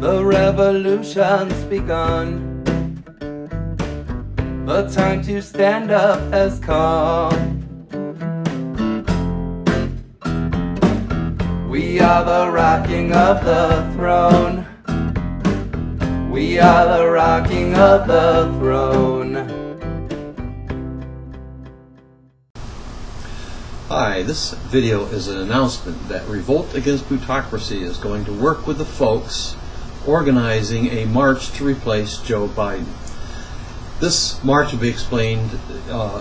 The revolution's begun. The time to stand up has come. We are the rocking of the throne. We are the rocking of the throne. Hi, this video is an announcement that Revolt Against Plutocracy is going to work with the folks organizing a march to replace Joe Biden. This march will be explained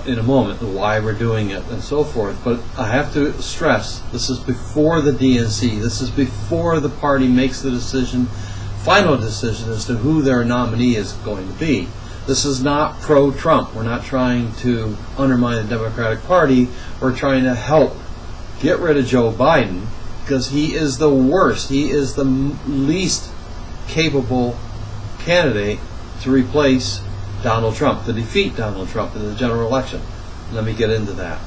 in a moment, why we're doing it and so forth, but I have to stress, this is before the DNC. This is before the party makes the final decision as to who their nominee is going to be. This is not pro-Trump. We're not trying to undermine the Democratic Party. We're trying to help get rid of Joe Biden because he is the worst. He is the least capable candidate to replace Donald Trump, to defeat Donald Trump in the general election. Let me get into that.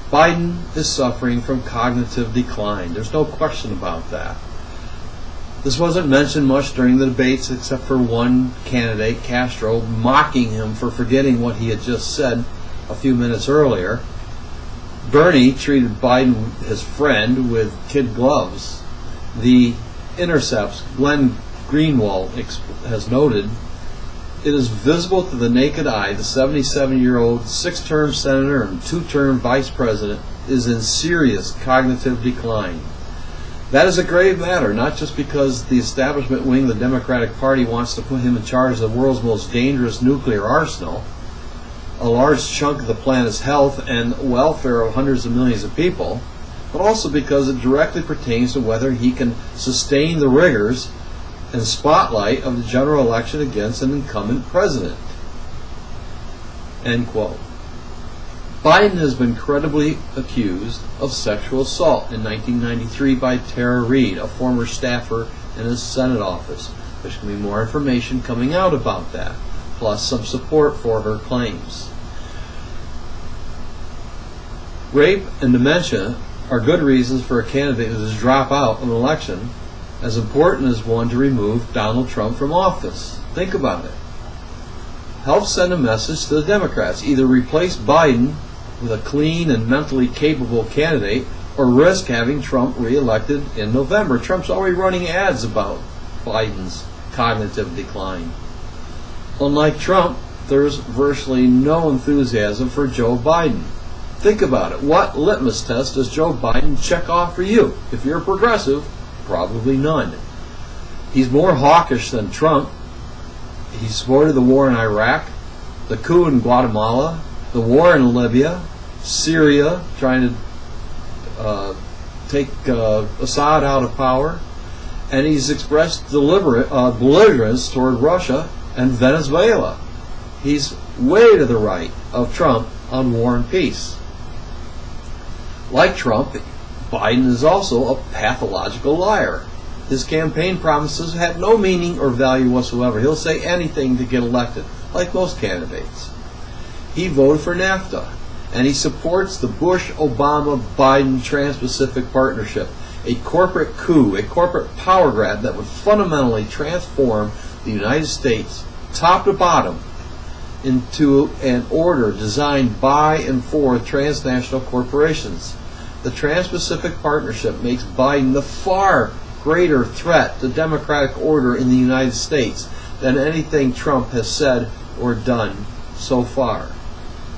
Biden is suffering from cognitive decline. There's no question about that. This wasn't mentioned much during the debates except for one candidate, Castro, mocking him for forgetting what he had just said a few minutes earlier. Bernie treated Biden, his friend, with kid gloves. The Intercept's Glenn Greenwald has noted, it is visible to the naked eye the 77-year-old six-term senator and two-term vice president is in serious cognitive decline. That is a grave matter, not just because the establishment wing of the Democratic Party wants to put him in charge of the world's most dangerous nuclear arsenal, a large chunk of the planet's health and welfare of hundreds of millions of people, but also because it directly pertains to whether he can sustain the rigors and spotlight of the general election against an incumbent president. End quote. Biden has been credibly accused of sexual assault in 1993 by Tara Reid, a former staffer in his Senate office. There's going to be more information coming out about that, plus some support for her claims. Rape and dementia are good reasons for a candidate to drop out of an election, as important as one to remove Donald Trump from office. Think about it. Help send a message to the Democrats. Either replace Biden with a clean and mentally capable candidate or risk having Trump reelected in November. Trump's already running ads about Biden's cognitive decline. Unlike Trump, there's virtually no enthusiasm for Joe Biden. Think about it. What litmus test does Joe Biden check off for you? If you're a progressive, probably none. He's more hawkish than Trump. He supported the war in Iraq, the coup in Guatemala, the war in Libya, Syria, trying to take Assad out of power, and he's expressed belligerence toward Russia and Venezuela. He's way to the right of Trump on war and peace. Like Trump, Biden is also a pathological liar. His campaign promises had no meaning or value whatsoever. He'll say anything to get elected, like most candidates. He voted for NAFTA, and he supports the Bush-Obama-Biden Trans-Pacific Partnership, a corporate coup, a corporate power grab that would fundamentally transform the United States, top to bottom, into an order designed by and for transnational corporations. The Trans-Pacific Partnership makes Biden the far greater threat to democratic order in the United States than anything Trump has said or done so far.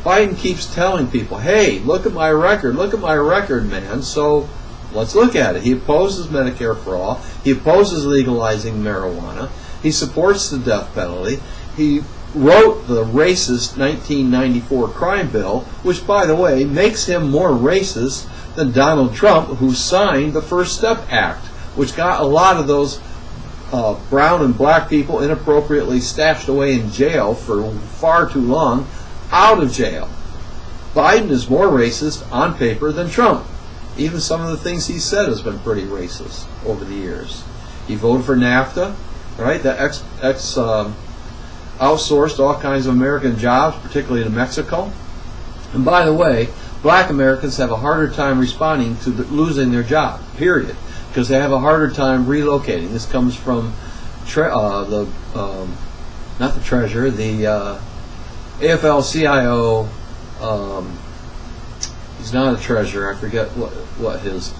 Biden keeps telling people, hey, look at my record, man. So let's look at it. He opposes Medicare for all. He opposes legalizing marijuana. He supports the death penalty. He wrote the racist 1994 crime bill, which, by the way, makes him more racist than Donald Trump, who signed the First Step Act, which got a lot of those brown and black people inappropriately stashed away in jail for far too long out of jail. Biden is more racist on paper than Trump. Even some of the things he said has been pretty racist over the years. He voted for NAFTA, right? That outsourced all kinds of American jobs, particularly to Mexico. And by the way, black Americans have a harder time responding to losing their job, period, because they have a harder time relocating. This comes from not the treasurer, the AFL-CIO. He's not a treasurer. I forget what his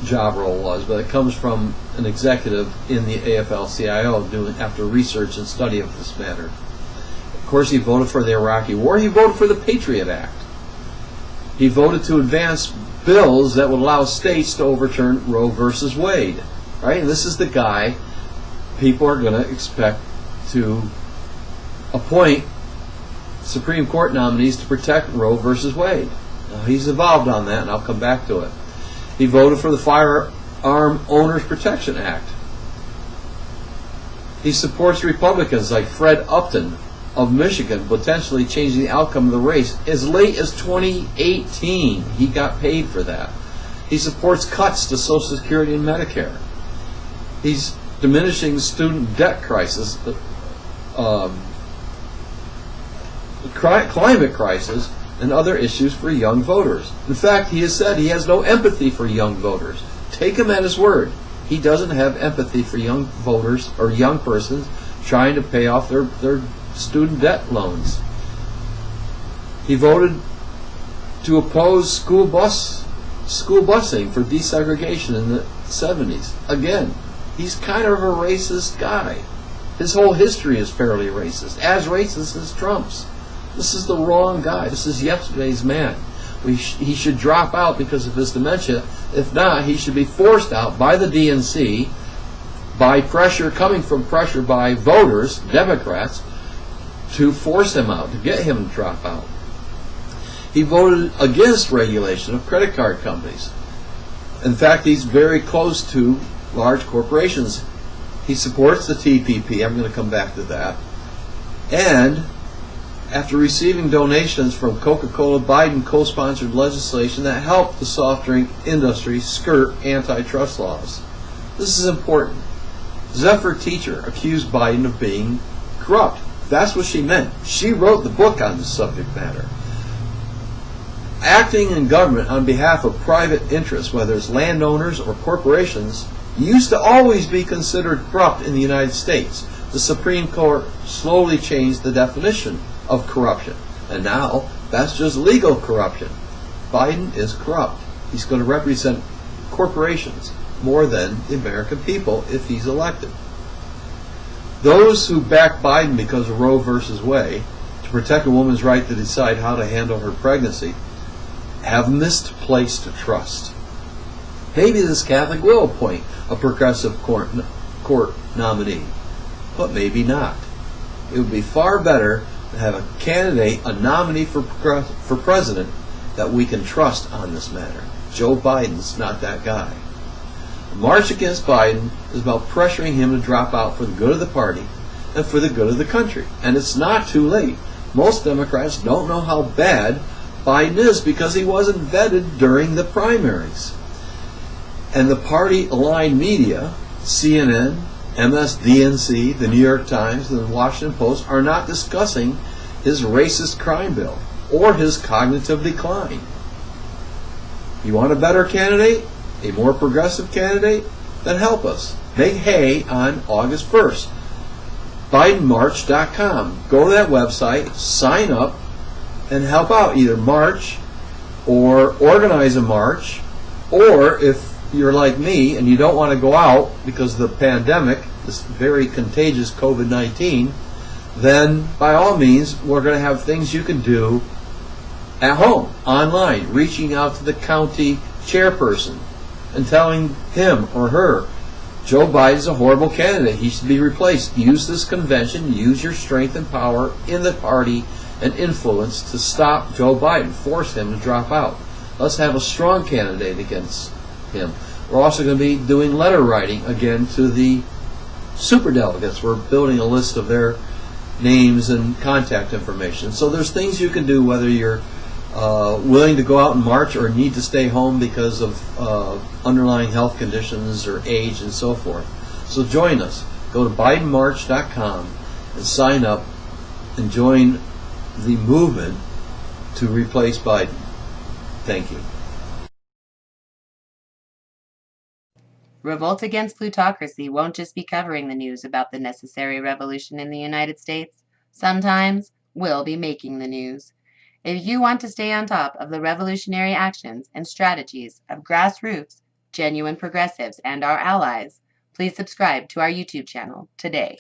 job role was, but it comes from an executive in the AFL-CIO doing after research and study of this matter. Of course, he voted for the Iraqi War. He voted for the Patriot Act. He voted to advance bills that would allow states to overturn Roe versus Wade. Right? And this is the guy people are going to expect to appoint Supreme Court nominees to protect Roe versus Wade. Now, he's evolved on that, and I'll come back to it. He voted for the Firearm Owners Protection Act. He supports Republicans like Fred Upton of Michigan, potentially changing the outcome of the race as late as 2018. He got paid for that. He supports cuts to Social Security and Medicare. He's diminishing student debt crisis, climate crisis, and other issues for young voters. In fact, he has said he has no empathy for young voters. Take him at his word. He doesn't have empathy for young voters or young persons trying to pay off their student debt loans. He voted to oppose school busing for desegregation in the 70s. Again, he's kind of a racist guy. His whole history is fairly racist, as racist as Trump's. This is the wrong guy. This is yesterday's man. He should drop out because of his dementia. If not, he should be forced out by the DNC, by pressure, coming from pressure by voters, Democrats, to force him out, to get him to drop out. He voted against regulation of credit card companies. In fact, he's very close to large corporations. He supports the TPP. I'm going to come back to that. And after receiving donations from Coca-Cola, Biden co-sponsored legislation that helped the soft drink industry skirt antitrust laws. This is important. Zephyr Teacher accused Biden of being corrupt. That's what she meant. She wrote the book on this subject matter. Acting in government on behalf of private interests, whether it's landowners or corporations, used to always be considered corrupt in the United States. The Supreme Court slowly changed the definition of corruption, and now that's just legal corruption. Biden is corrupt. He's going to represent corporations more than the American people if he's elected. Those who back Biden because of Roe versus Wade to protect a woman's right to decide how to handle her pregnancy have misplaced trust. Maybe this Catholic will appoint a progressive court nominee, but maybe not. It would be far better to have a candidate, a nominee for president that we can trust on this matter. Joe Biden's not that guy. The march against Biden is about pressuring him to drop out for the good of the party and for the good of the country. And it's not too late. Most Democrats don't know how bad Biden is because he wasn't vetted during the primaries. And the party-aligned media, CNN, MSDNC, the New York Times, and the Washington Post, are not discussing his racist crime bill or his cognitive decline. You want a better candidate? A more progressive candidate? Then help us. Make hay on August 1st. BidenMarch.com. Go to that website, sign up, and help out. Either march or organize a march, or if you're like me and you don't want to go out because of the pandemic, this very contagious COVID-19, then by all means, we're going to have things you can do at home, online, reaching out to the county chairperson and telling him or her, Joe Biden's a horrible candidate. He should be replaced. Use this convention, use your strength and power in the party and influence to stop Joe Biden. Force him to drop out. Let's have a strong candidate against him. We're also going to be doing letter writing again to the superdelegates. We're building a list of their names and contact information. So there's things you can do whether you're willing to go out and march or need to stay home because of underlying health conditions or age and so forth. So join us. Go to BidenMarch.com and sign up and join the movement to replace Biden. Thank you. Revolt Against Plutocracy won't just be covering the news about the necessary revolution in the United States. Sometimes we'll be making the news. If you want to stay on top of the revolutionary actions and strategies of grassroots, genuine progressives, and our allies, please subscribe to our YouTube channel today.